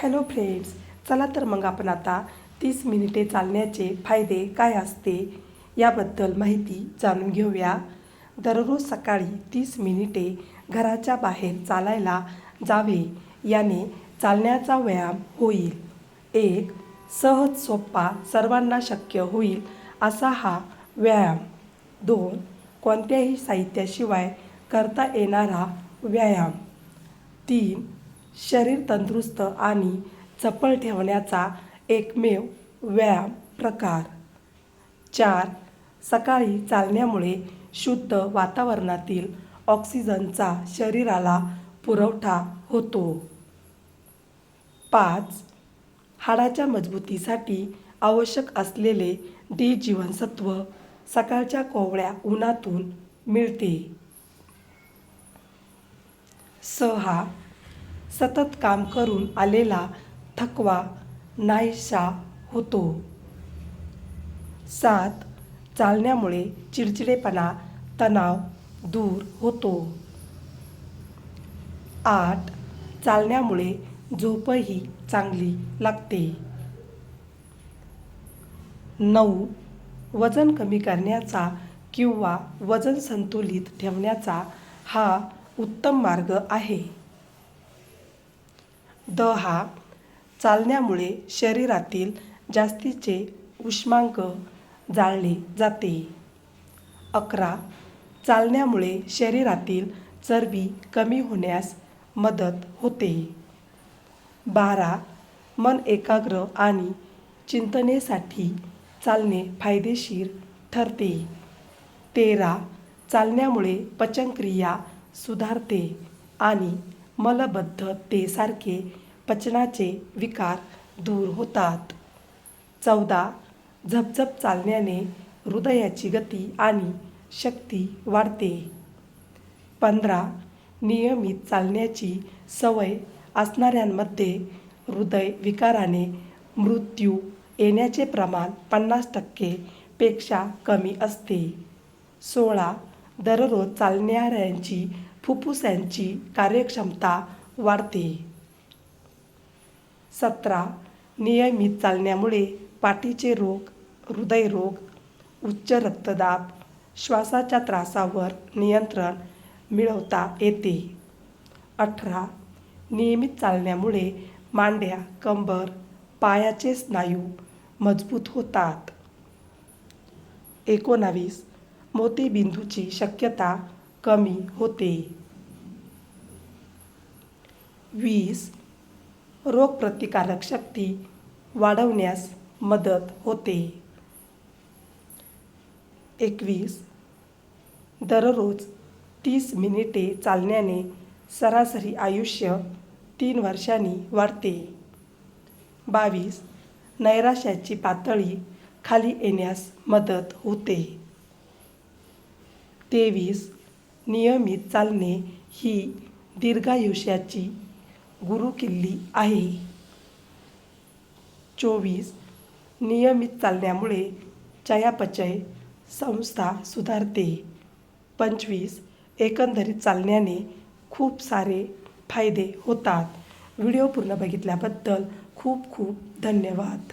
Hello friends, चला तर मग आपण आता 30 मिनिटे चालण्याचे फायदे काय असते याबद्दल माहिती जाणून घेऊया. दररोज सकाळी 30 मिनिटे घराच्या बाहेर चालायला जावे, याने चालण्याचा व्यायाम होईल. एक सहज, सोपा, सर्वांना शक्य होईल असा हा व्यायाम. 2 कोणत्याही साहित्याशिवाय करता येणारा व्यायाम. 3 शरीर तंदुरुस्त आणि चपळ ठेवण्याचा एकमेव व्यायाम प्रकार. 4 सकाळी चालण्यामुळे शुद्ध वातावरणातील ऑक्सिजनचा शरीराला पुरवठा होतो. 5 हाडाच्या मजबूतीसाठी आवश्यक असलेले डी जीवनसत्व सकाळच्या कोवळ्या उन्हातून मिळते. 6 सतत काम करून आलेला थकवा नाहीसा होतो. 7 चालण्यामुळे चिडचिडेपणा, तणाव दूर होतो. 8 चालण्यामुळे झोपही चांगली लागते. 9 वजन कमी करण्याचा किंवा वजन संतुलित ठेवण्याचा हा उत्तम मार्ग आहे. 10 चालण्यामुळे शरीरातील जास्तीचे उष्मांक जाळले जाते. 11 चालण्यामुळे शरीरातील चरबी कमी होण्यास मदत होते. 12 मन एकाग्र आणि चिंतनेसाठी चालणे फायदेशीर ठरते. 13 चालण्यामुळे पचनक्रिया सुधारते आणि मलबद्धतेसारखे पचनाचे विकार दूर होतात. 14 झपझप चालण्याने हृदयाची गती आणि शक्ती वाढते. 15 नियमित चालण्याची सवय असणाऱ्यांमध्ये हृदयविकाराने मृत्यू येण्याचे प्रमाण 50% पेक्षा कमी असते. 16 दररोज चालणाऱ्यांची फुफ्फुसांची कार्यक्षमता वाढते. 17 नियमित चालण्यामुळे पाठीचे रोग, हृदयरोग, उच्च रक्तदाब, श्वासाच्या त्रासावर नियंत्रण मिळवता येते. 18 नियमित चालण्यामुळे मांड्या, कंबर, पायाचे स्नायू मजबूत होतात. 19 मोतीबिंदूची शक्यता कमी होते. 20 रोगप्रतिकारक शक्ती वाढवण्यास मदत होते. 21 दररोज 30 मिनिटे चालण्याने सरासरी आयुष्य 3 वर्षांनी वाढते. 22 नैराश्याची पातळी खाली येण्यास मदत होते. 23 नियमित चालणे ही दीर्घायुष्याची गुरुकिल्ली आहे. 24 नियमित चालण्यामुळे चयापचय संस्था सुधारते. 25 एकंदरीत चालण्याने खूप सारे फायदे होतात. व्हिडिओ पूर्ण बघितल्याबद्दल खूप खूप धन्यवाद.